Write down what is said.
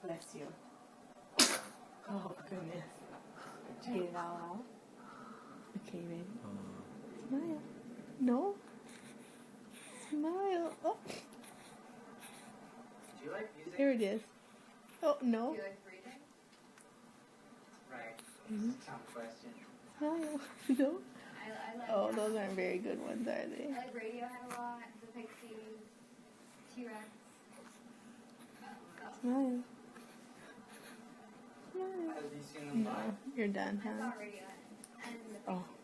Bless you. Oh, goodness. Get it all out. Okay, ready? Smile. No. Smile. Oh. Do you like music? There it is. Oh, no. Do you like breathing? Right. Mhm. Tough question. Smile. No. I like Oh, those aren't very good ones, are they? I like Radiohead a lot, the Pixies, T-Rex. Smile. Smile. Have you seen them live? No, you're done, I huh? saw Radiohead and the Oh. Pixies.